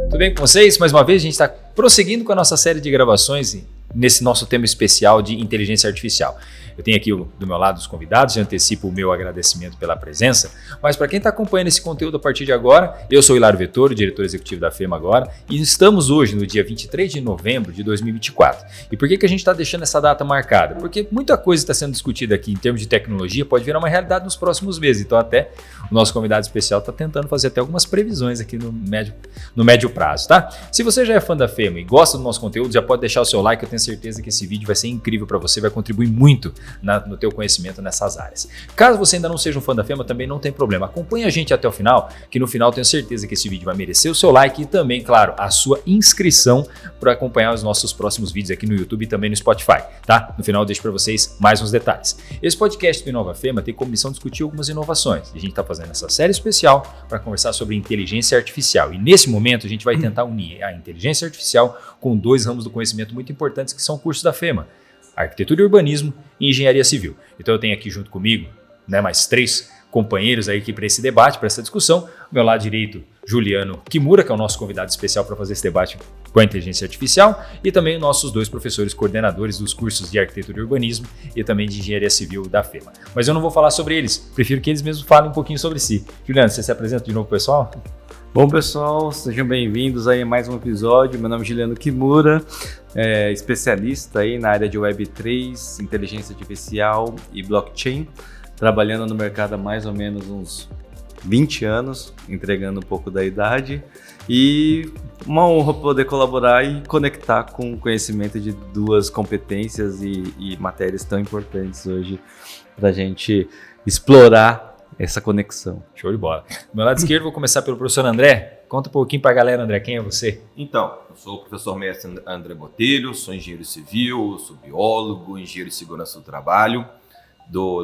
Tudo bem com vocês? Mais uma vez a gente está prosseguindo com a nossa série de gravações nesse nosso tema especial de inteligência artificial. Eu tenho aqui do meu lado os convidados, já antecipo o meu agradecimento pela presença, mas para quem está acompanhando esse conteúdo a partir de agora, eu sou Hilário Vettore, diretor executivo da FEMA agora, e estamos hoje no dia 23 de novembro de 2024. E por que a gente está deixando essa data marcada? Porque muita coisa está sendo discutida aqui em termos de tecnologia, pode virar uma realidade nos próximos meses, então até o nosso convidado especial está tentando fazer até algumas previsões aqui no médio prazo, tá? Se você já é fã da FEMA e gosta do nosso conteúdo, já pode deixar o seu like, eu tenho certeza que esse vídeo vai ser incrível para você, vai contribuir muito no teu conhecimento nessas áreas. Caso você ainda não seja um fã da FEMA, também não tem problema. Acompanhe a gente até o final, que no final tenho certeza que esse vídeo vai merecer o seu like e também, claro, a sua inscrição para acompanhar os nossos próximos vídeos aqui no YouTube e também no Spotify, tá? No final eu deixo para vocês mais uns detalhes. Esse podcast do Inova FEMA tem como missão discutir algumas inovações. A gente está fazendo essa série especial para conversar sobre inteligência artificial. E nesse momento a gente vai tentar unir a inteligência artificial com dois ramos do conhecimento muito importantes que são cursos da FEMA: arquitetura e urbanismo e engenharia civil. Então eu tenho aqui junto comigo, mais 3 companheiros aí para esse debate, para essa discussão. Ao meu lado direito, Juliano Kimura, que é o nosso convidado especial para fazer esse debate com a inteligência artificial, e também nossos 2 professores coordenadores dos cursos de arquitetura e urbanismo e também de engenharia civil da FEMA. Mas eu não vou falar sobre eles, prefiro que eles mesmos falem um pouquinho sobre si. Juliano, você se apresenta de novo, pessoal? Bom, pessoal, sejam bem-vindos aí a mais um episódio. Meu nome é Juliano Kimura, especialista aí na área de Web3, inteligência artificial e blockchain, trabalhando no mercado há mais ou menos uns 20 anos, entregando um pouco da idade, e uma honra poder colaborar e conectar com o conhecimento de 2 competências e matérias tão importantes hoje para a gente explorar essa conexão. Show de bola. Do meu lado esquerdo, vou começar pelo professor André. Conta um pouquinho para a galera, André, quem é você? Então, eu sou o professor mestre André Botelho, sou engenheiro civil, sou biólogo, engenheiro de segurança do trabalho,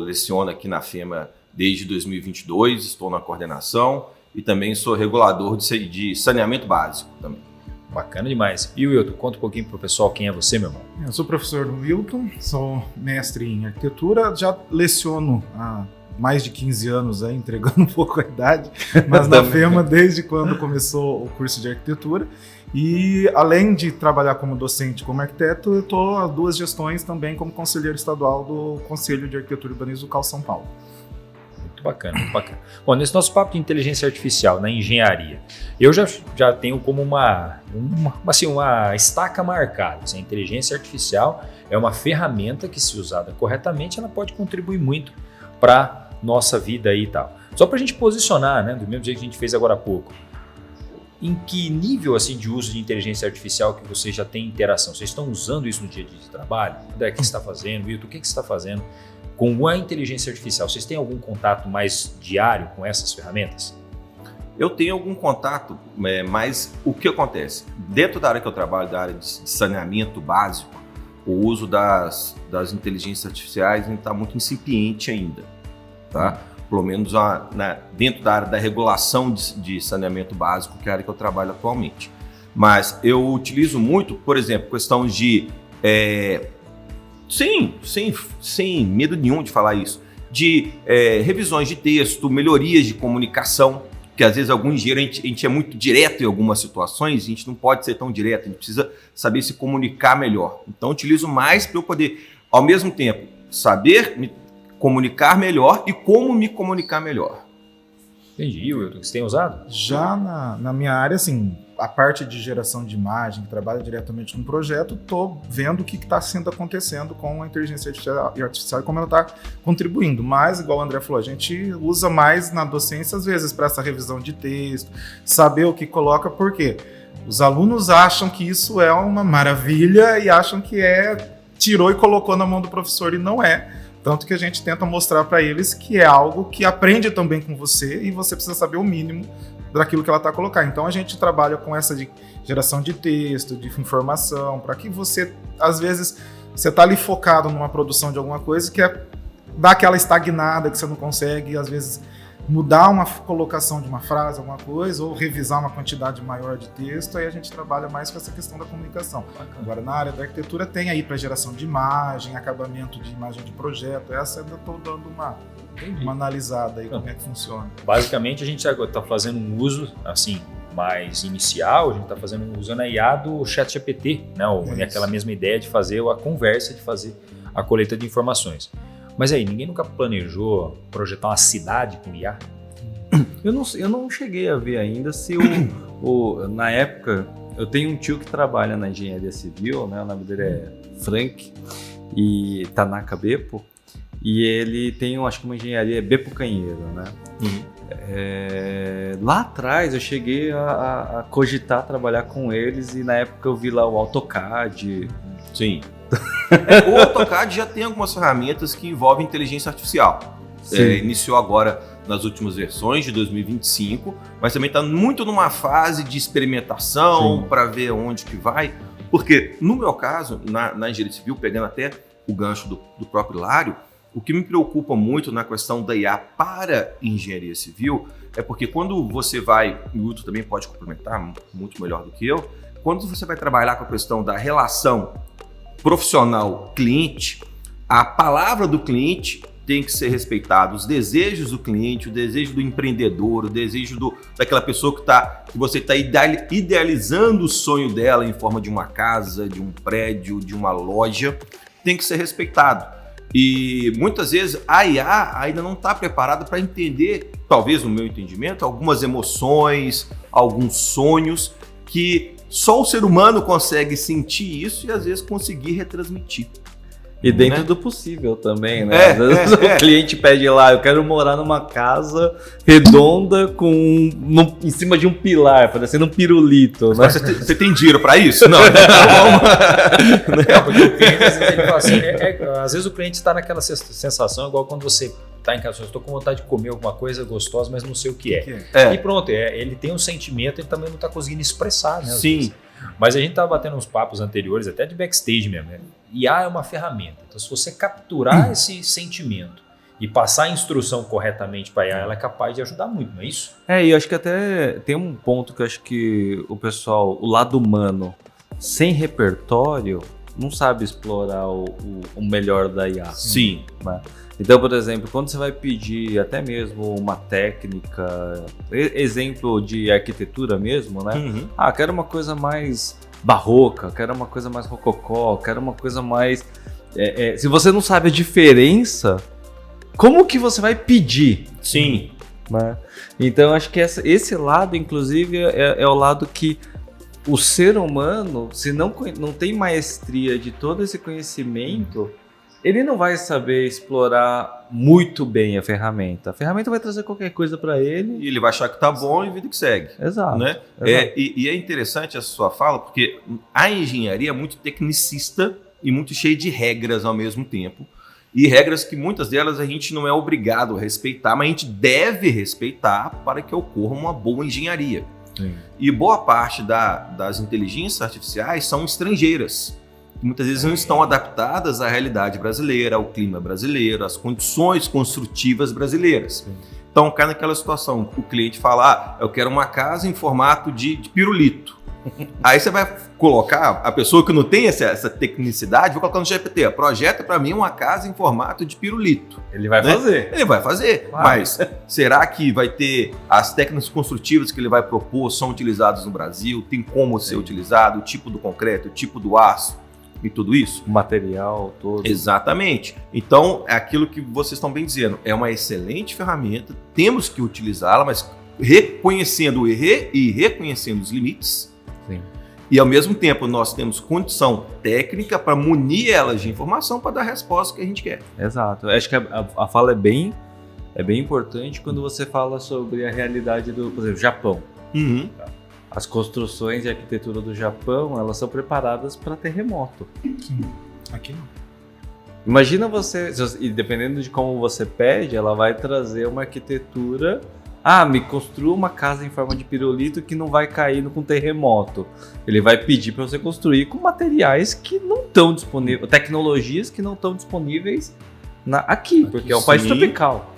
leciono aqui na FEMA desde 2022, estou na coordenação e também sou regulador de saneamento básico também. Bacana demais. E Wilton, conta um pouquinho para o pessoal quem é você, meu irmão. Eu sou o professor Wilton, sou mestre em arquitetura, já leciono há mais de 15 anos, entregando um pouco a idade, mas na FEMA desde quando começou o curso de arquitetura. E além de trabalhar como docente, como arquiteto, eu estou há 2 gestões também como conselheiro estadual do Conselho de Arquitetura e Urbanismo do CAL São Paulo. Muito bacana, muito bacana. Bom, nesse nosso papo de inteligência artificial na engenharia, eu já tenho como uma estaca marcada. A inteligência artificial é uma ferramenta que, se usada corretamente, ela pode contribuir muito para nossa vida aí e tal. Só para a gente posicionar, do mesmo jeito que a gente fez agora há pouco, em que nível assim de uso de inteligência artificial que vocês já têm interação? Vocês estão usando isso no dia a dia de trabalho? André, o que você está fazendo? Wilton, o que você está fazendo com a inteligência artificial? Vocês têm algum contato mais diário com essas ferramentas? Eu tenho algum contato, mas o que acontece? Dentro da área que eu trabalho, da área de saneamento básico, o uso das inteligências artificiais está muito incipiente ainda, tá? Pelo menos dentro da área da regulação de saneamento básico, que é a área que eu trabalho atualmente. Mas eu utilizo muito, por exemplo, questão de, sem medo nenhum de falar isso, de revisões de texto, melhorias de comunicação, que às vezes algum engenheiro a gente é muito direto em algumas situações, a gente não pode ser tão direto, a gente precisa saber se comunicar melhor. Então eu utilizo mais para eu poder, ao mesmo tempo, saber me comunicar melhor e como me comunicar melhor. Entendi, Wilton, você tem usado? Já na minha área, assim, a parte de geração de imagem, que trabalha diretamente com o projeto, estou vendo o que está acontecendo com a inteligência artificial e como ela está contribuindo. Mas, igual o André falou, a gente usa mais na docência, às vezes, para essa revisão de texto, saber o que coloca, por quê? Os alunos acham que isso é uma maravilha e acham que tirou e colocou na mão do professor, e não é. Tanto que a gente tenta mostrar para eles que é algo que aprende também com você e você precisa saber o mínimo daquilo que ela está colocando. Então a gente trabalha com essa de geração de texto, de informação, para que você, às vezes, você está ali focado numa produção de alguma coisa que dá aquela estagnada que você não consegue, às vezes, mudar uma colocação de uma frase, alguma coisa, ou revisar uma quantidade maior de texto, aí a gente trabalha mais com essa questão da comunicação. Agora, na área da arquitetura, tem aí para geração de imagem, acabamento de imagem de projeto, essa eu ainda estou dando uma analisada aí, como é que funciona. Basicamente, a gente está fazendo um uso, assim, mais inicial, a gente está fazendo um uso na IA do ChatGPT, né? Aquela mesma ideia de fazer a conversa, de fazer a coleta de informações. Mas aí, ninguém nunca planejou projetar uma cidade com IA? Eu não cheguei a ver ainda se na época, eu tenho um tio que trabalha na engenharia civil, né? O nome dele é Frank, e Tanaka Beppo, e ele tem, acho que uma engenharia Beppo Canheiro, né? Lá atrás eu cheguei a cogitar trabalhar com eles, e na época eu vi lá o AutoCAD. Sim. O AutoCAD já tem algumas ferramentas que envolvem inteligência artificial. Iniciou agora nas últimas versões de 2025, mas também está muito numa fase de experimentação para ver onde que vai. Porque, no meu caso, na engenharia civil, pegando até o gancho do próprio Hilário, o que me preocupa muito na questão da IA para engenharia civil é porque quando você vai, e o Hilton também pode complementar muito melhor do que eu, quando você vai trabalhar com a questão da relação profissional-cliente, a palavra do cliente tem que ser respeitada, os desejos do cliente, o desejo do empreendedor, o desejo daquela pessoa que você está idealizando o sonho dela em forma de uma casa, de um prédio, de uma loja, tem que ser respeitado. E muitas vezes a IA ainda não está preparada para entender, talvez no meu entendimento, algumas emoções, alguns sonhos que só o ser humano consegue sentir isso e às vezes conseguir retransmitir. E dentro do possível também, né? Às vezes o cliente pede lá, eu quero morar numa casa redonda em cima de um pilar, parecendo um pirulito. Né? Mas você tem dinheiro para isso? Não. Não, porque o cliente, às vezes, ele fala assim, às vezes o cliente está naquela sensação, igual quando você está em casa, eu estou com vontade de comer alguma coisa gostosa, mas não sei o que é. E pronto, ele tem um sentimento, ele também não está conseguindo expressar, né? Sim. Mas a gente estava batendo uns papos anteriores, até de backstage mesmo, né? IA é uma ferramenta. Então, se você capturar esse sentimento e passar a instrução corretamente para a IA, ela é capaz de ajudar muito, não é isso? E eu acho que até tem um ponto que eu acho que o pessoal, o lado humano, sem repertório, não sabe explorar o melhor da IA. Sim. Né? Então, por exemplo, quando você vai pedir até mesmo uma técnica, exemplo de arquitetura mesmo, né? Quero uma coisa mais barroca, quero uma coisa mais rococó, quero uma coisa mais... se você não sabe a diferença, como que você vai pedir? Sim. Né? Então, acho que esse lado, inclusive, é o lado que o ser humano, se não tem maestria de todo esse conhecimento, ele não vai saber explorar muito bem a ferramenta. A ferramenta vai trazer qualquer coisa para ele. E ele vai achar que tá bom e vida que segue. Exato. Né? Exato. E é interessante essa sua fala, porque a engenharia é muito tecnicista e muito cheia de regras ao mesmo tempo. E regras que muitas delas a gente não é obrigado a respeitar, mas a gente deve respeitar para que ocorra uma boa engenharia. Sim. E boa parte das inteligências artificiais são estrangeiras. Muitas vezes não estão adaptadas à realidade brasileira, ao clima brasileiro, às condições construtivas brasileiras. Então, cai naquela situação, o cliente fala, eu quero uma casa em formato de pirulito. Aí você vai colocar, a pessoa que não tem essa tecnicidade, vai colocar no GPT, projeta para mim uma casa em formato de pirulito. Ele vai fazer. Ele vai fazer, claro. Mas será que vai ter as técnicas construtivas que ele vai propor são utilizadas no Brasil? Tem como ser utilizado, o tipo do concreto, o tipo do aço? E tudo isso? O material todo. Exatamente. Então, é aquilo que vocês estão bem dizendo. É uma excelente ferramenta, temos que utilizá-la, mas reconhecendo o erro e reconhecendo os limites. Sim. E, ao mesmo tempo, nós temos condição técnica para munir elas de informação para dar a resposta que a gente quer. Exato. Eu acho que a fala é bem importante quando você fala sobre a realidade do, por exemplo, Japão. Uhum. As construções e arquitetura do Japão, elas são preparadas para terremoto. Sim. Aqui não. Imagina você, e dependendo de como você pede, ela vai trazer uma arquitetura... me construa uma casa em forma de pirulito que não vai cair com terremoto. Ele vai pedir para você construir com materiais que não estão disponíveis, tecnologias que não estão disponíveis aqui, porque é um país tropical.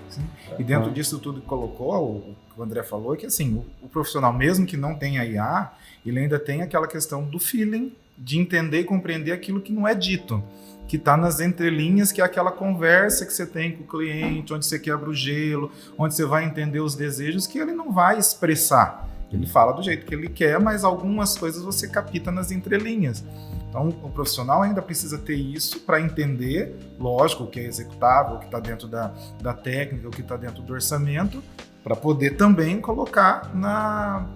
E dentro disso tudo que colocou, o que o André falou, é que assim, o profissional, mesmo que não tenha IA, ele ainda tem aquela questão do feeling, de entender e compreender aquilo que não é dito, que está nas entrelinhas, que é aquela conversa que você tem com o cliente, onde você quebra o gelo, onde você vai entender os desejos, que ele não vai expressar. Ele fala do jeito que ele quer, mas algumas coisas você capta nas entrelinhas. Então, o profissional ainda precisa ter isso para entender, lógico, o que é executável, o que está dentro da técnica, o que está dentro do orçamento, para poder também colocar na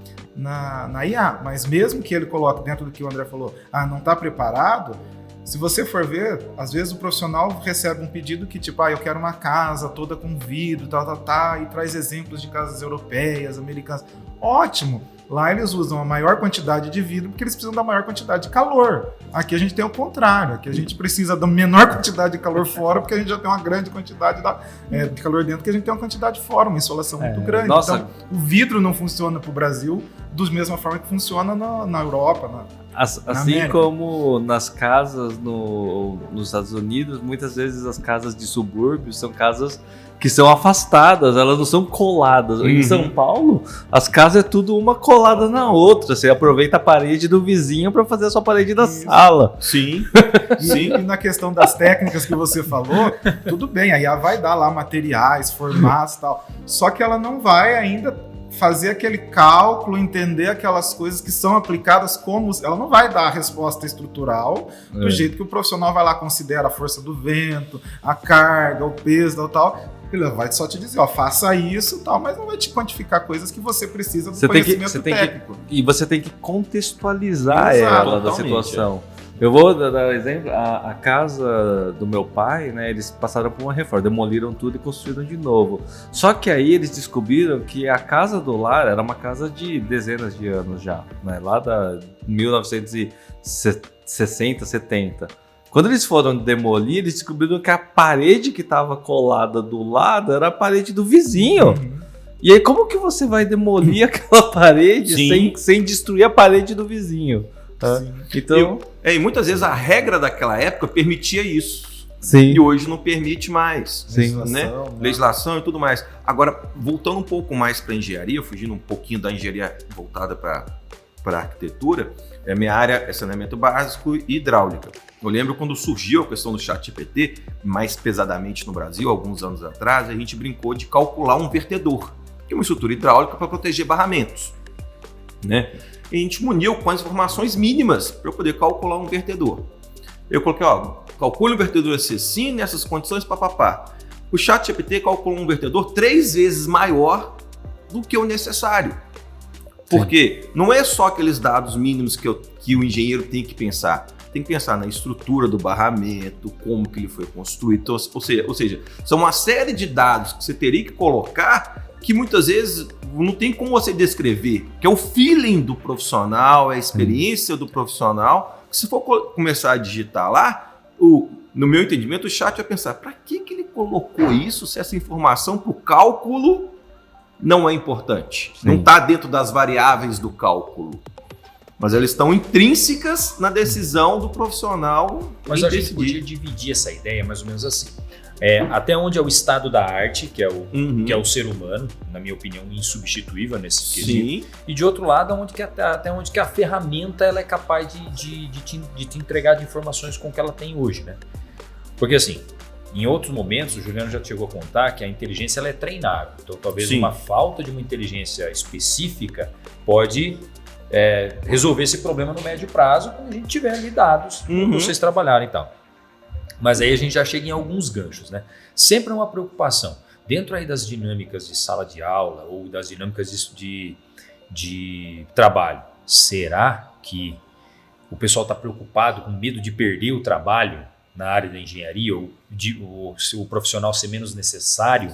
IA. Mas mesmo que ele coloque dentro do que o André falou, não está preparado, se você for ver, às vezes o profissional recebe um pedido que tipo, eu quero uma casa toda com vidro, e traz exemplos de casas europeias, americanas. Ótimo! Lá eles usam a maior quantidade de vidro porque eles precisam da maior quantidade de calor. Aqui a gente tem o contrário, aqui a gente precisa da menor quantidade de calor fora porque a gente já tem uma grande quantidade de calor dentro, porque a gente tem uma quantidade fora, uma insolação muito grande. Nossa. Então, o vidro não funciona para o Brasil da mesma forma que funciona na Europa, assim como nas casas nos Estados Unidos, muitas vezes as casas de subúrbio são casas que são afastadas, elas não são coladas. Em São Paulo, as casas é tudo uma colada na outra. Você aproveita a parede do vizinho para fazer a sua parede da sala. Sim. E na questão das técnicas que você falou, tudo bem, aí ela vai dar lá materiais, formatos e tal. Só que ela não vai ainda fazer aquele cálculo, entender aquelas coisas que são aplicadas como... Ela não vai dar a resposta estrutural do jeito que o profissional vai lá, considera a força do vento, a carga, o peso e tal. Ele vai só te dizer, faça isso, tal, mas não vai te quantificar coisas que você precisa do conhecimento técnico. E você tem que contextualizar ela da situação. Eu vou dar um exemplo, a casa do meu pai, né, eles passaram por uma reforma, demoliram tudo e construíram de novo. Só que aí eles descobriram que a casa do lar era uma casa de dezenas de anos já, né, lá da 1960, 70. Quando eles foram demolir, eles descobriram que a parede que estava colada do lado era a parede do vizinho. E aí como que você vai demolir aquela parede sem destruir a parede do vizinho? Tá? Então... E muitas vezes a regra daquela época permitia isso. Sim. E hoje não permite mais. Sim. Legislação e tudo mais. Agora, voltando um pouco mais para a engenharia, fugindo um pouquinho da engenharia voltada para a arquitetura, minha área é saneamento básico e hidráulica. Eu lembro quando surgiu a questão do ChatGPT, mais pesadamente no Brasil, alguns anos atrás, a gente brincou de calcular um vertedor, que é uma estrutura hidráulica para proteger barramentos, né? E a gente muniu com as informações mínimas para eu poder calcular um vertedor. Eu coloquei, calcule um vertedor assim, nessas condições, papapá. O ChatGPT calculou um vertedor 3 vezes maior do que o necessário. Porque não é só aqueles dados mínimos que o engenheiro tem que pensar. Tem que pensar na estrutura do barramento, como que ele foi construído. Então, ou seja, são uma série de dados que você teria que colocar que muitas vezes não tem como você descrever, que é o feeling do profissional, é a experiência do profissional. Se for começar a digitar lá, no meu entendimento, o chat vai pensar, para que ele colocou isso se essa informação para o cálculo não é importante? Não está dentro das variáveis do cálculo. Mas elas estão intrínsecas na decisão do profissional. Mas a gente podia dividir essa ideia mais ou menos assim. Até onde é o estado da arte, que é o ser humano, na minha opinião, insubstituível nesse quesito. E de outro lado, até onde que a ferramenta ela é capaz de te entregar de informações com o que ela tem hoje, né? Porque assim, em outros momentos, o Juliano já chegou a contar que a inteligência ela é treinável. Então talvez uma falta de uma inteligência específica pode resolver esse problema no médio prazo quando a gente tiver ali dados para vocês trabalharem e tal. Mas aí a gente já chega em alguns ganchos, né? Sempre é uma preocupação. Dentro aí das dinâmicas de sala de aula ou das dinâmicas de trabalho, será que o pessoal está preocupado com medo de perder o trabalho na área da engenharia ou se o profissional ser menos necessário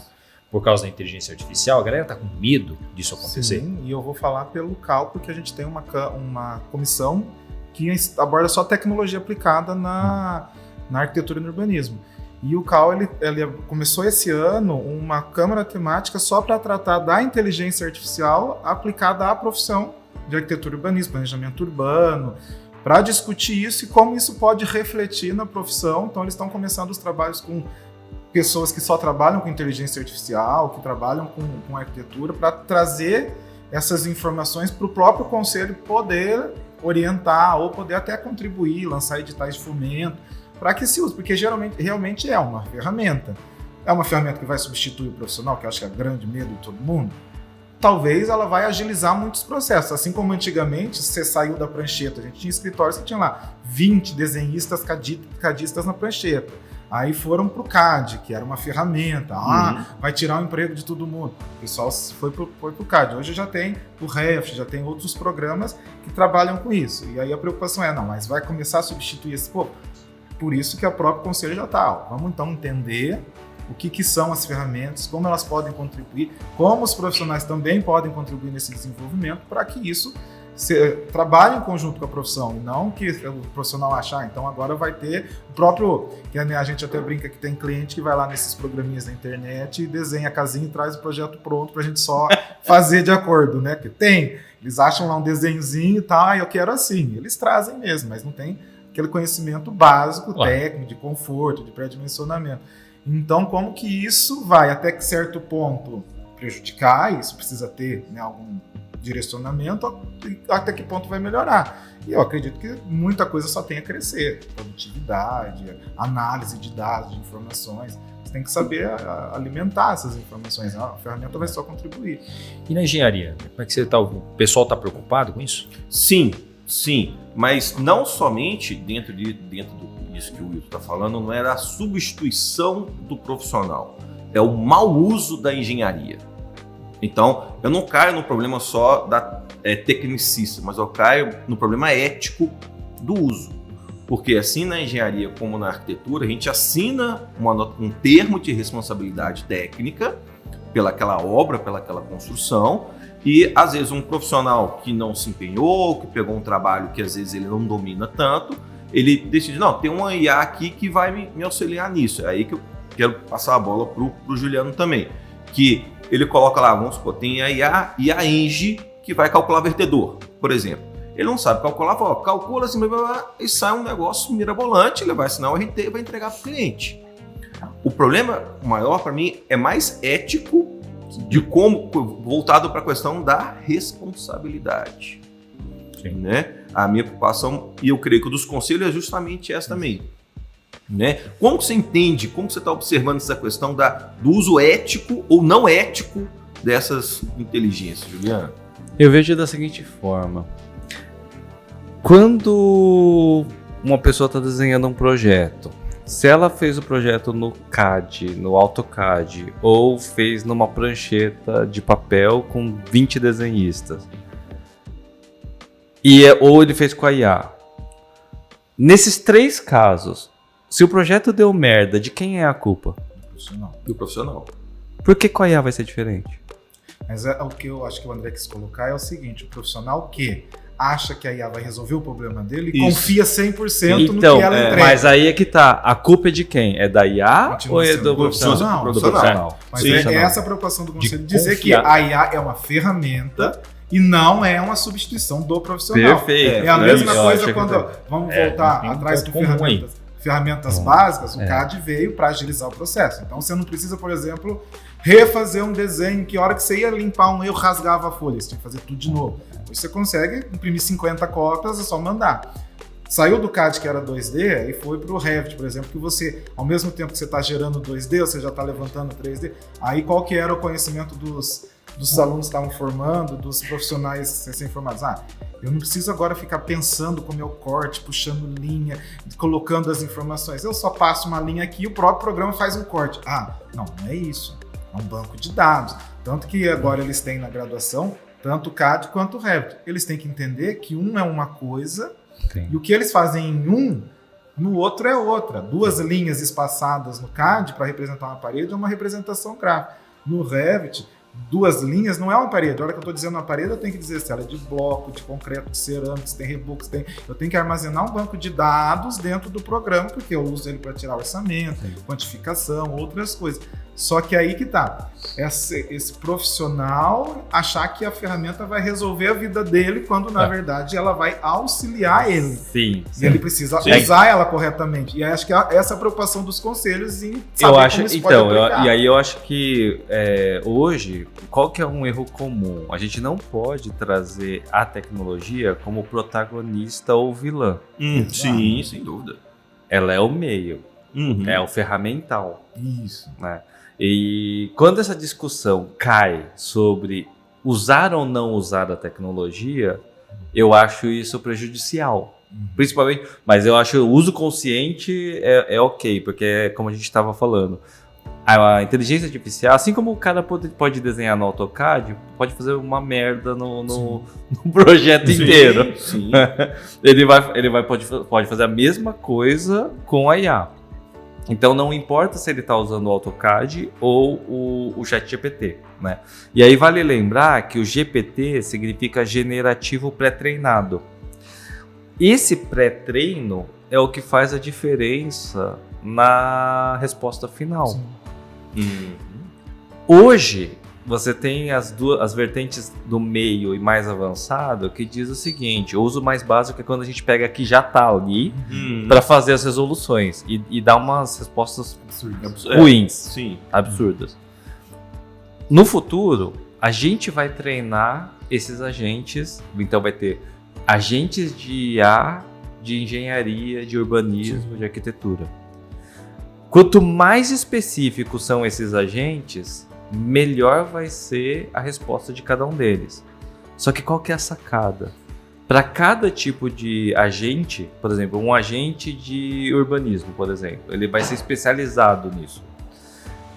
por causa da inteligência artificial? A galera está com medo disso acontecer? Sim, e eu vou falar pelo cálculo que a gente tem uma comissão que aborda só tecnologia aplicada na arquitetura e no urbanismo. E o CAL ele começou esse ano uma câmara temática só para tratar da inteligência artificial aplicada à profissão de arquitetura e urbanismo, planejamento urbano, para discutir isso e como isso pode refletir na profissão. Então eles estão começando os trabalhos com pessoas que só trabalham com inteligência artificial, que trabalham com arquitetura, para trazer essas informações para o próprio conselho poder orientar ou poder até contribuir, lançar editais de fomento, para que se use, porque realmente é uma ferramenta. É uma ferramenta que vai substituir o profissional, que eu acho que é o grande medo de todo mundo. Talvez ela vai agilizar muitos processos. Assim como antigamente, você saiu da prancheta, a gente tinha escritórios que tinha lá 20 desenhistas cadistas na prancheta. Aí foram para o CAD, que era uma ferramenta. Vai tirar o emprego de todo mundo. O pessoal foi para o CAD. Hoje já tem o Revit, já tem outros programas que trabalham com isso. E aí a preocupação é, não, mas vai começar a substituir esse povo? Por isso que o próprio conselho já está. Vamos então entender o que são as ferramentas, como elas podem contribuir, como os profissionais também podem contribuir nesse desenvolvimento para que isso trabalhe em conjunto com a profissão, e não que o profissional achar, então agora vai ter o próprio, que a gente até brinca que tem cliente que vai lá nesses programinhas da internet e desenha a casinha e traz o projeto pronto para a gente só fazer de acordo, né? Porque eles acham lá um desenhozinho e tal, eu quero assim, eles trazem mesmo, mas não tem aquele conhecimento básico, técnico, de conforto, de pré-dimensionamento. Então, como que isso vai, até que certo ponto, prejudicar, isso precisa ter, né, algum direcionamento, até que ponto vai melhorar. E eu acredito que muita coisa só tem a crescer. Produtividade, análise de dados, de informações. Você tem que saber alimentar essas informações. A ferramenta vai só contribuir. E na engenharia, como é que você tá? O pessoal está preocupado com isso? Sim, mas não somente dentro disso que o Wilton está falando, não é a substituição do profissional, é o mau uso da engenharia. Então, eu não caio no problema só da tecnicista, mas eu caio no problema ético do uso. Porque assim na engenharia como na arquitetura, a gente assina um termo de responsabilidade técnica pelaquela obra, pelaquela construção, e às vezes um profissional que não se empenhou, que pegou um trabalho que às vezes ele não domina tanto, ele decide, não, tem uma IA aqui que vai me auxiliar nisso. É aí que eu quero passar a bola pro Juliano também, que ele coloca lá, vamos supor, tem a IA e a Engie que vai calcular vertedor, por exemplo. Ele não sabe calcular, fala, calcula assim, e sai um negócio mirabolante, ele vai assinar o RT e vai entregar para o cliente. O problema maior para mim é mais ético, de como, voltado para a questão da responsabilidade. Né? A minha preocupação, e eu creio que o dos conselhos é justamente essa também. Né? Como você entende, como você está observando essa questão do uso ético ou não ético dessas inteligências, Juliano? Eu vejo da seguinte forma. Quando uma pessoa está desenhando um projeto, se ela fez o projeto no CAD, no AutoCAD, ou fez numa prancheta de papel com 20 desenhistas, ou ele fez com a IA. Nesses 3 casos, se o projeto deu merda, de quem é a culpa? Do profissional. Por que com a IA vai ser diferente? Mas o que eu acho que o André quis colocar é o seguinte, o profissional que acha que a IA vai resolver o problema dele e confia 100% no que ela entrega. Mas aí é que tá, a culpa é de quem? É da IA continua ou é do profissional? Do profissional. Mas é essa a preocupação do conselho, dizer que a IA é uma ferramenta e não é uma substituição do profissional. Perfeito. É a mesma coisa quando vamos voltar atrás do ferramentas básicas, o CAD veio para agilizar o processo. Então você não precisa, por exemplo, refazer um desenho que a hora que você ia limpar um erro rasgava a folha, você tinha que fazer tudo de novo. Hoje você consegue imprimir 50 cópias, é só mandar. Saiu do CAD que era 2D e foi para o Revit, por exemplo, que você, ao mesmo tempo que você está gerando 2D, você já está levantando 3D. Aí qual que era o conhecimento dos alunos que estavam formando, dos profissionais recém-formados? Eu não preciso agora ficar pensando com o meu corte, puxando linha, colocando as informações. Eu só passo uma linha aqui e o próprio programa faz um corte. Não é isso. É um banco de dados. Tanto que agora eles têm na graduação, tanto o CAD quanto o Revit. Eles têm que entender que um é uma coisa e o que eles fazem em um, no outro é outra. 2 linhas espaçadas no CAD para representar uma parede é uma representação gráfica. No Revit, 2 linhas não é uma parede. A hora que eu estou dizendo uma parede, eu tenho que dizer se ela é de bloco, de concreto, de cerâmica, se tem reboco, eu tenho que armazenar um banco de dados dentro do programa, porque eu uso ele para tirar orçamento, quantificação, outras coisas. Só que aí que tá. Esse profissional achar que a ferramenta vai resolver a vida dele, quando na verdade ela vai auxiliar ele. Sim. E ele precisa usar ela corretamente. E aí acho que essa é a preocupação dos conselhos em saber como isso pode aplicar. E aí eu acho que hoje, qual que é um erro comum? A gente não pode trazer a tecnologia como protagonista ou vilã. Sim, sem dúvida. Ela é o meio, é o ferramental. Isso. Né? E quando essa discussão cai sobre usar ou não usar a tecnologia, eu acho isso prejudicial. Principalmente, mas eu acho o uso consciente é ok, porque como a gente estava falando, a inteligência artificial, assim como o cara pode desenhar no AutoCAD, pode fazer uma merda no projeto inteiro. Sim. Pode fazer a mesma coisa com a IA. Então não importa se ele está usando o AutoCAD ou o ChatGPT, né? E aí vale lembrar que o GPT significa generativo pré-treinado. Esse pré-treino é o que faz a diferença na resposta final. Hoje você tem as vertentes do meio e mais avançado que diz o seguinte: o uso mais básico é quando a gente pega que já está ali para fazer as resoluções e dar umas respostas ruins, absurdas. No futuro, a gente vai treinar esses agentes, então vai ter agentes de IA, de engenharia, de urbanismo, de arquitetura. Quanto mais específicos são esses agentes, melhor vai ser a resposta de cada um deles. Só que qual que é a sacada? Para cada tipo de agente, por exemplo, um agente de urbanismo, por exemplo, ele vai ser especializado nisso.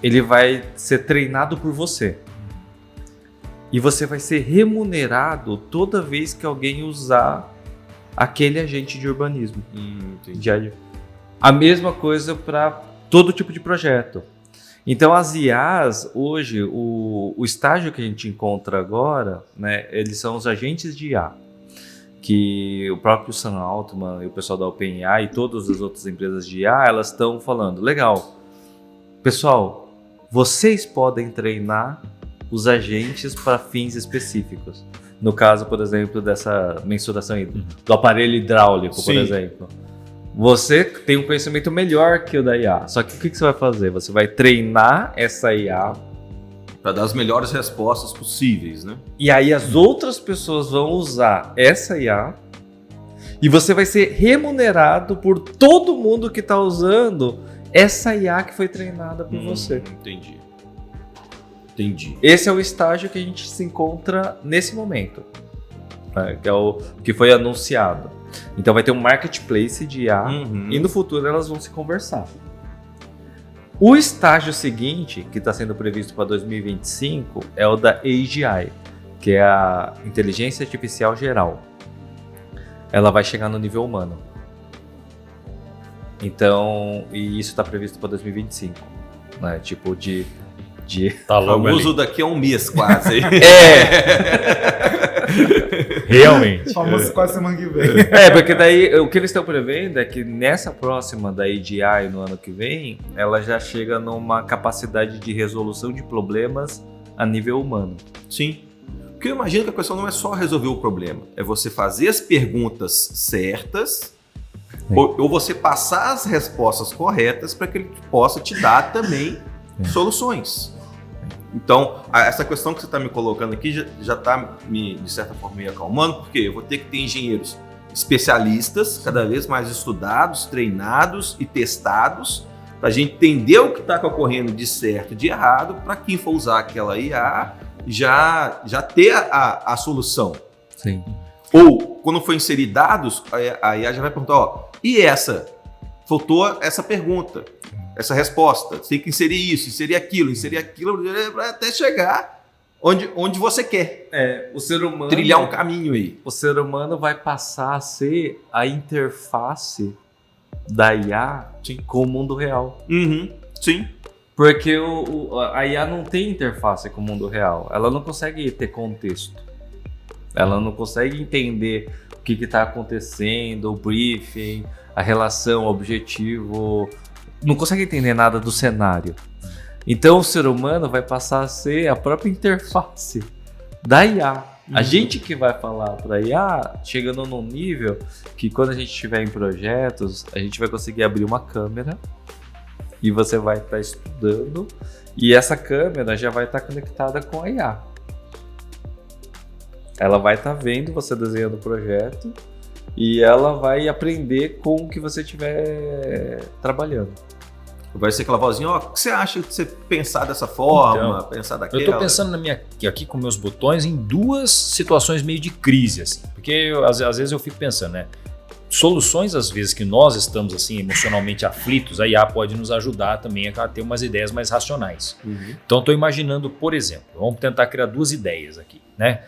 Ele vai ser treinado por você. E você vai ser remunerado toda vez que alguém usar aquele agente de urbanismo. A mesma coisa para todo tipo de projeto. Então as IAs, hoje, o estágio que a gente encontra agora, né, eles são os agentes de IA, que o próprio Sam Altman e o pessoal da OpenAI e todas as outras empresas de IA, elas estão falando, legal, pessoal, vocês podem treinar os agentes para fins específicos. No caso, por exemplo, dessa mensuração do aparelho hidráulico, por exemplo. Você tem um conhecimento melhor que o da IA. Só que o que você vai fazer? Você vai treinar essa IA para dar as melhores respostas possíveis, né? E aí as outras pessoas vão usar essa IA e você vai ser remunerado por todo mundo que está usando essa IA que foi treinada por você. Entendi. Esse é o estágio que a gente se encontra nesse momento, né? Que é o que foi anunciado. Então vai ter um marketplace de IA e no futuro elas vão se conversar. O estágio seguinte, que está sendo previsto para 2025, é o da AGI, que é a Inteligência Artificial Geral. Ela vai chegar no nível humano. Então, e isso está previsto para 2025, né? Tipo de tá logo famoso ali. Daqui a um mês quase. Realmente. Famoso quase semana que vem. Porque daí o que eles estão prevendo é que nessa próxima da AGI no ano que vem, ela já chega numa capacidade de resolução de problemas a nível humano. Sim. Porque eu imagino que a questão não é só resolver o problema, é você fazer as perguntas certas ou você passar as respostas corretas para que ele possa te dar também soluções. Então, essa questão que você está me colocando aqui já está me, de certa forma, me acalmando, porque eu vou ter que ter engenheiros especialistas, cada vez mais estudados, treinados e testados, para a gente entender o que está ocorrendo de certo e de errado, para quem for usar aquela IA já ter a solução. Sim. Ou, quando for inserir dados, a IA já vai perguntar, e essa? Faltou essa pergunta. Essa resposta, você tem que inserir isso, inserir aquilo, até chegar onde você quer. O ser humano trilhar um caminho aí. O ser humano vai passar a ser a interface da IA com o mundo real. Sim. Porque a IA não tem interface com o mundo real. Ela não consegue ter contexto. Ela não consegue entender o que está acontecendo, o briefing, a relação, o objetivo. Não consegue entender nada do cenário. Então o ser humano vai passar a ser a própria interface da IA. A gente que vai falar para IA, chegando num nível que quando a gente estiver em projetos, a gente vai conseguir abrir uma câmera e você vai estar estudando e essa câmera já vai estar conectada com a IA. Ela vai estar vendo você desenhando o projeto e ela vai aprender com o que você estiver trabalhando. Vai ser aquela vozinha, ó, o que você acha de você pensar dessa forma, Então, pensar daquela? Eu tô pensando aqui com meus botões em duas situações meio de crise, assim, porque às vezes eu fico pensando, né? Soluções, às vezes, que nós estamos assim emocionalmente aflitos, a IA pode nos ajudar também a ter umas ideias mais racionais. Então, estou imaginando, por exemplo, vamos tentar criar duas ideias aqui, né?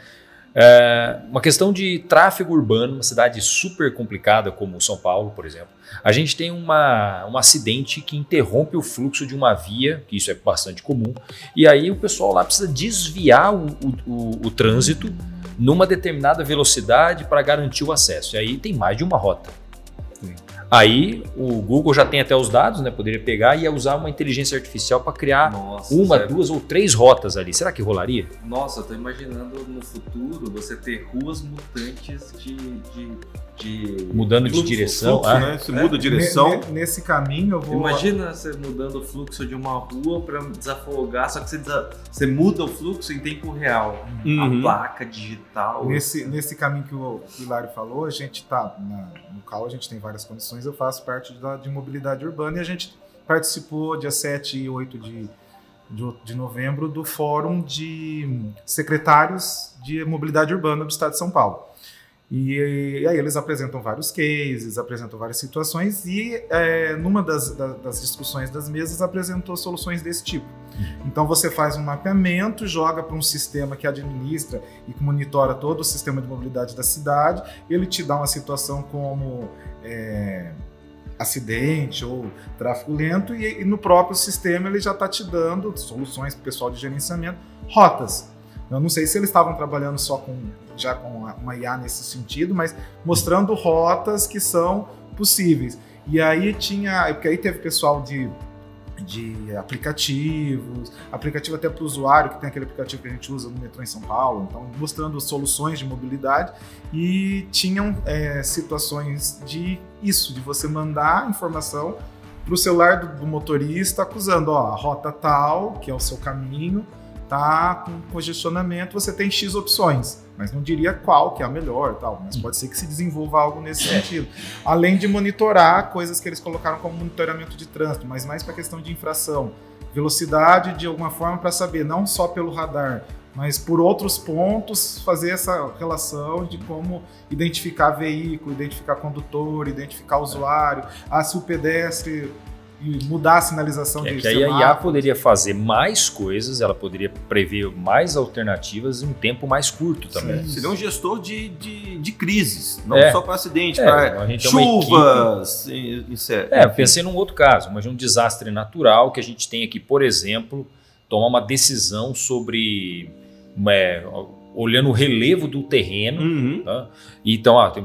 Uma questão de tráfego urbano, uma cidade super complicada como São Paulo, por exemplo. A gente tem um acidente que interrompe o fluxo de uma via, que isso é bastante comum, e aí o pessoal lá precisa desviar o trânsito numa determinada velocidade para garantir o acesso. E aí tem mais de uma rota. Aí o Google já tem até os dados, né? Poderia pegar e usar uma inteligência artificial para criar duas ou três rotas ali. Será que rolaria? Nossa, eu tô imaginando no futuro você ter ruas mutantes mudando de direção. Fluxo, né? Você muda a direção. Nesse caminho eu vou... Imagina você mudando o fluxo de uma rua para desafogar, só que você muda o fluxo em tempo real. A placa digital. Nesse caminho que o Hilário falou, a gente tá no CAL, a gente tem várias condições, eu faço parte de mobilidade urbana e a gente participou dia 7 e 8 de novembro do Fórum de Secretários de Mobilidade Urbana do Estado de São Paulo. E aí eles apresentam vários cases, apresentam várias situações e numa das discussões das mesas apresentou soluções desse tipo. Então você faz um mapeamento, joga para um sistema que administra e que monitora todo o sistema de mobilidade da cidade, ele te dá uma situação como acidente ou tráfego lento e no próprio sistema ele já está te dando soluções para o pessoal de gerenciamento, rotas. Eu não sei se eles estavam trabalhando já com uma IA nesse sentido, mas mostrando rotas que são possíveis. E aí porque aí teve pessoal de aplicativos, aplicativo até para o usuário, que tem aquele aplicativo que a gente usa no metrô em São Paulo, então mostrando soluções de mobilidade e tinham situações de você mandar informação para o celular do motorista acusando, a rota tal, que é o seu caminho, tá com congestionamento, você tem X opções, mas não diria qual que é a melhor, tal, mas pode ser que se desenvolva algo nesse sentido. Além de monitorar coisas que eles colocaram como monitoramento de trânsito, mas mais para a questão de infração, velocidade de alguma forma para saber, não só pelo radar, mas por outros pontos, fazer essa relação de como identificar veículo, identificar condutor, identificar usuário, se o pedestre... e mudar a sinalização de que aí a IA poderia fazer mais coisas, ela poderia prever mais alternativas em um tempo mais curto também. Seria um gestor de crises, não só para acidente, para chuvas. Pensei num outro caso, mas um desastre natural que a gente tem aqui, por exemplo, tomar uma decisão sobre, olhando o relevo do terreno. Tá? Então, tem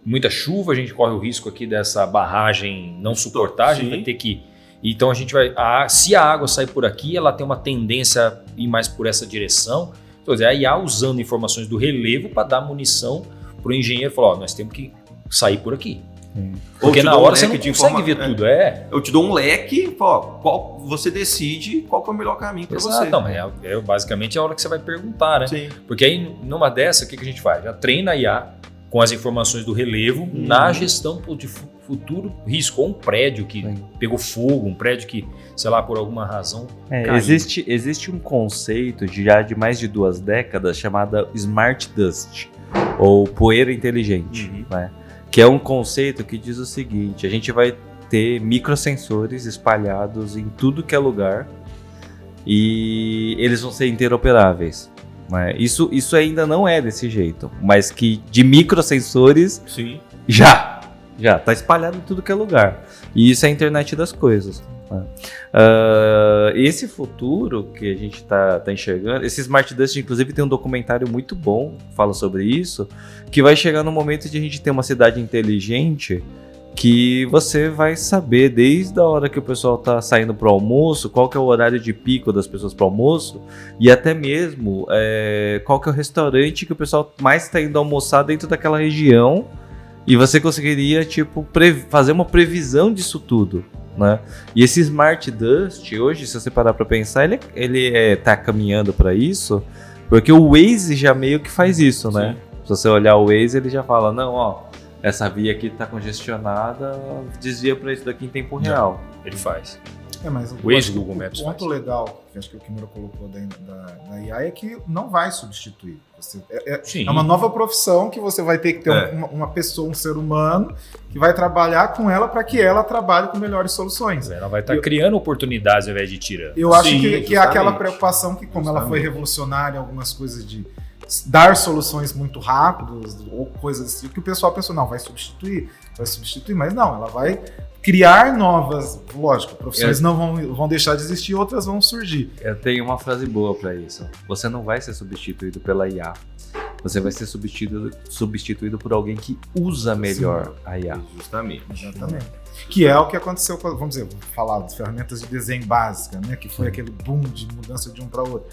muita chuva, a gente corre o risco aqui dessa barragem não suportar, a gente vai ter que... Então a gente vai... se a água sair por aqui, ela tem uma tendência a ir mais por essa direção. Então, a IA usando informações do relevo para dar munição para o engenheiro falar, nós temos que sair por aqui. Porque na hora você não consegue ver tudo. Eu te dou um leque, qual você decide qual que é o melhor caminho para você. Não, mas basicamente é a hora que você vai perguntar, né? Sim. Porque aí numa dessa, o que a gente faz? Já treina a IA com as informações do relevo na gestão de futuro risco. Ou um prédio que pegou fogo, um prédio que, sei lá, por alguma razão caiu. Existe um conceito já de mais de 2 décadas chamado Smart Dust, ou poeira inteligente, né? Que é um conceito que diz o seguinte, a gente vai ter microsensores espalhados em tudo que é lugar e eles vão ser interoperáveis. Isso ainda não é desse jeito, mas que de microsensores já está espalhado em tudo que é lugar. E isso é a internet das coisas. Esse futuro que a gente está enxergando, esse Smart Dust inclusive tem um documentário muito bom que fala sobre isso, que vai chegar no momento de a gente ter uma cidade inteligente que você vai saber desde a hora que o pessoal está saindo para o almoço, qual que é o horário de pico das pessoas para o almoço, e até mesmo qual que é o restaurante que o pessoal mais está indo almoçar dentro daquela região, e você conseguiria tipo, fazer uma previsão disso tudo, né? E esse Smart Dust, hoje, se você parar para pensar, ele tá caminhando para isso, porque o Waze já meio que faz isso, né? Se você olhar o Waze, ele já fala, não, ó, essa via aqui tá congestionada, desvia para isso daqui em tempo real. Ele faz. Mas o Waze, Google Maps o ponto legal, que acho que o Kimura colocou da IA, é que não vai substituir. É uma nova profissão que você vai ter que ter uma pessoa, um ser humano, que vai trabalhar com ela para que ela trabalhe com melhores soluções. Ela vai estar criando oportunidades ao invés de tirando. Eu acho que é aquela preocupação que, como ela foi revolucionária em algumas coisas de dar soluções muito rápidas ou coisas assim, que o pessoal pensou, não, vai substituir, mas não, ela vai criar novas, lógico, profissões não vão deixar de existir, outras vão surgir. Eu tenho uma frase boa para isso. Você não vai ser substituído pela IA. Você vai ser substituído por alguém que usa melhor a IA. Justamente. Exatamente. Que é o que aconteceu com, vamos dizer, vou falar das ferramentas de desenho básica, né? Que foi aquele boom de mudança de um para outro.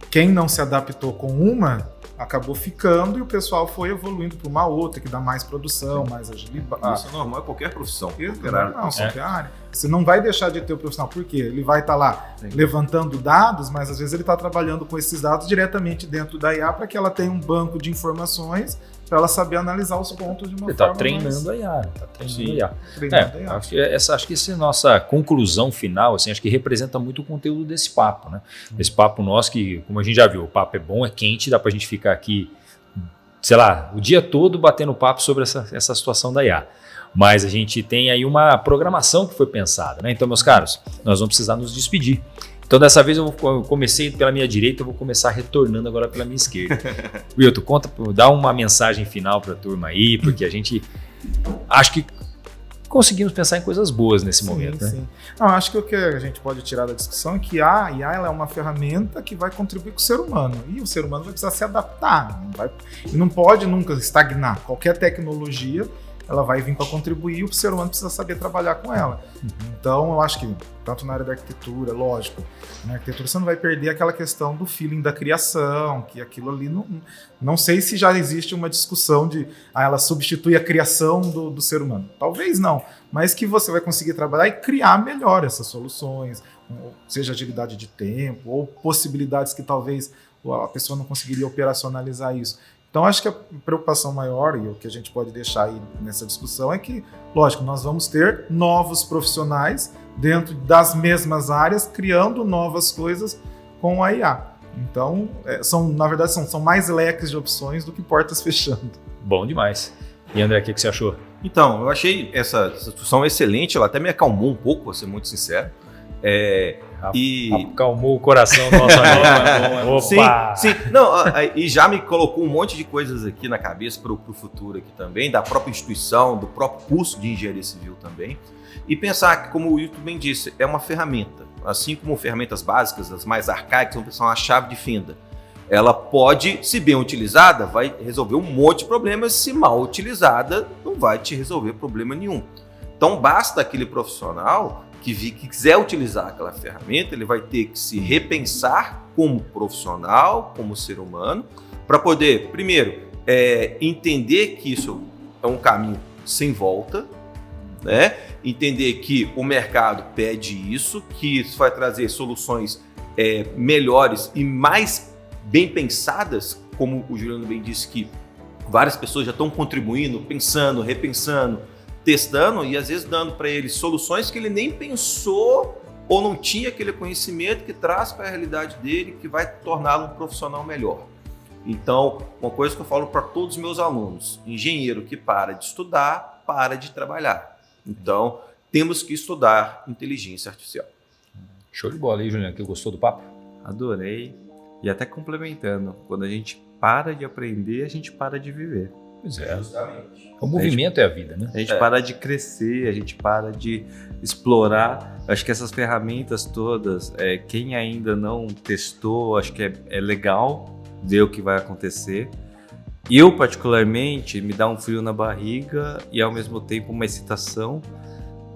Quem não se adaptou com uma, acabou ficando e o pessoal foi evoluindo para uma outra, que dá mais produção, mais agilidade. Isso é normal em qualquer profissão. Qualquer área. Você não vai deixar de ter o profissional, por quê? Ele vai estar lá levantando dados, mas às vezes ele está trabalhando com esses dados diretamente dentro da IA para que ela tenha um banco de informações para ela saber analisar os pontos de uma forma treinando a IA. Acho que essa é a nossa conclusão final, assim, acho que representa muito o conteúdo desse papo, né? Esse papo nosso que, como a gente já viu, o papo é bom, é quente, dá para a gente ficar aqui, sei lá, o dia todo batendo papo sobre essa situação da IA. Mas a gente tem aí uma programação que foi pensada, né? Então, meus caros, nós vamos precisar nos despedir. Então, dessa vez eu comecei pela minha direita, eu vou começar retornando agora pela minha esquerda. Wilton, dá uma mensagem final para a turma aí, porque a gente acho que conseguimos pensar em coisas boas nesse momento, né? Sim. Não, acho que o que a gente pode tirar da discussão é que a IA ela é uma ferramenta que vai contribuir com o ser humano. E o ser humano vai precisar se adaptar. Não pode nunca estagnar. Qualquer tecnologia ela vai vir para contribuir e o ser humano precisa saber trabalhar com ela. Então, eu acho que, tanto na área da arquitetura, lógico, na arquitetura você não vai perder aquela questão do feeling da criação, que aquilo ali não sei se já existe uma discussão de ela substitui a criação do ser humano. Talvez não, mas que você vai conseguir trabalhar e criar melhor essas soluções, seja agilidade de tempo ou possibilidades que talvez a pessoa não conseguiria operacionalizar isso. Então, acho que a preocupação maior e o que a gente pode deixar aí nessa discussão é que, lógico, nós vamos ter novos profissionais dentro das mesmas áreas, criando novas coisas com a IA. Então, na verdade, são mais leques de opções do que portas fechando. Bom demais. E André, o que você achou? Então, eu achei essa discussão excelente, ela até me acalmou um pouco, vou ser muito sincero. Acalmou o coração do nosso amigo. Opa! Sim. Não, e já me colocou um monte de coisas aqui na cabeça para o futuro aqui também, da própria instituição, do próprio curso de engenharia civil também. E pensar que, como o Wilton bem disse, é uma ferramenta. Assim como ferramentas básicas, as mais arcaicas, vão pensar uma chave de fenda. Ela pode, se bem utilizada, vai resolver um monte de problemas, se mal utilizada, não vai te resolver problema nenhum. Então, basta aquele profissional que quiser utilizar aquela ferramenta, ele vai ter que se repensar como profissional, como ser humano, para poder, primeiro, entender que isso é um caminho sem volta, né? Entender que o mercado pede isso, que isso vai trazer soluções melhores e mais bem pensadas, como o Juliano bem disse, que várias pessoas já estão contribuindo, pensando, repensando, testando e às vezes dando para ele soluções que ele nem pensou ou não tinha aquele conhecimento que traz para a realidade dele, que vai torná-lo um profissional melhor. Então, uma coisa que eu falo para todos os meus alunos, engenheiro que para de estudar, para de trabalhar. Então, temos que estudar inteligência artificial. Show de bola aí, Juliano, que gostou do papo? Adorei. E até complementando, quando a gente para de aprender, a gente para de viver. Pois é. Justamente. O movimento é a vida, né? A gente para de crescer, a gente para de explorar. Acho que essas ferramentas todas, quem ainda não testou, acho que é legal ver o que vai acontecer. eu particularmente, me dá um frio na barriga e ao mesmo tempo uma excitação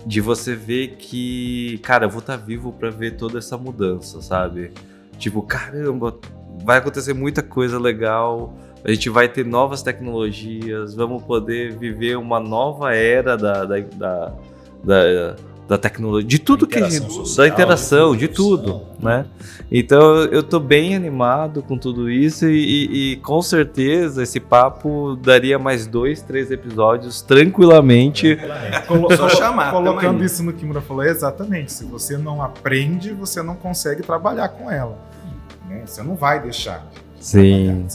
de você ver que, cara, eu vou estar vivo para ver toda essa mudança, sabe? Tipo, caramba, vai acontecer muita coisa legal, a gente vai ter novas tecnologias, vamos poder viver uma nova era da tecnologia, de tudo que social, da interação, de tudo, né? Então eu tô bem animado com tudo isso e com certeza esse papo daria mais 2, 3 episódios tranquilamente. Só chamar. Colocando isso no que Kimura falou, exatamente. Se você não aprende, você não consegue trabalhar com ela. Né? Você não vai deixar. Sim.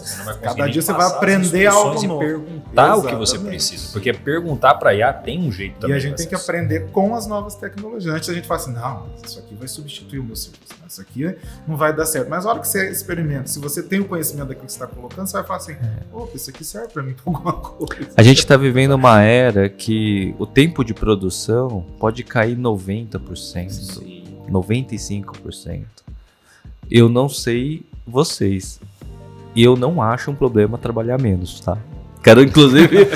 Cada dia você vai aprender algo novo. E perguntar o que você precisa. Porque perguntar para IA tem um jeito também. E a gente tem que aprender com as novas tecnologias. Antes a gente fala assim, não, isso aqui vai substituir o meu serviço. Isso aqui não vai dar certo. Mas na hora que você experimenta, se você tem o conhecimento daquilo que você está colocando, você vai falar assim, opa, isso aqui serve para mim para alguma coisa. A gente está vivendo uma era que o tempo de produção pode cair 90%, Sim. 95%. Eu não sei vocês. E eu não acho um problema trabalhar menos, tá? Quero, inclusive...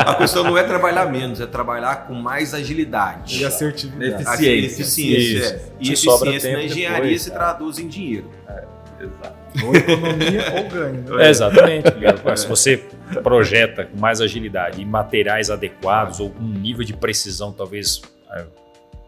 A questão não é trabalhar menos, é trabalhar com mais agilidade. E assertividade. Eficiência. E eficiência na engenharia depois, se traduz em dinheiro. Exato. Ou economia ou ganho. Exatamente. Se você projeta com mais agilidade e materiais adequados ou com um nível de precisão talvez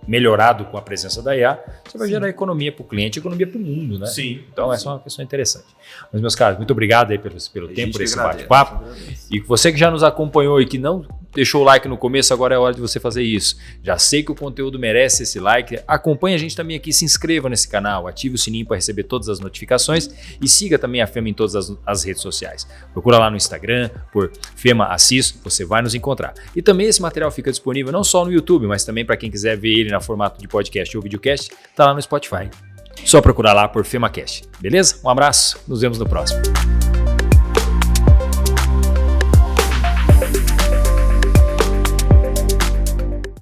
melhorado com a presença da IA, você vai gerar economia para o cliente, economia para o mundo, né? Sim. Então essa é uma questão interessante. Mas, meus caros, muito obrigado aí pelo tempo, por esse agradece. bate-papo. E você que já nos acompanhou e que não deixou o like no começo, agora é a hora de você fazer isso. Já sei que o conteúdo merece esse like. Acompanhe a gente também aqui, se inscreva nesse canal, ative o sininho para receber todas as notificações e siga também a FEMA em todas as redes sociais. Procura lá no Instagram por FEMA Assis, você vai nos encontrar. E também esse material fica disponível não só no YouTube, mas também para quem quiser ver ele no formato de podcast ou videocast, tá lá no Spotify. Só procurar lá por FEMAcast, beleza? Um abraço, nos vemos no próximo.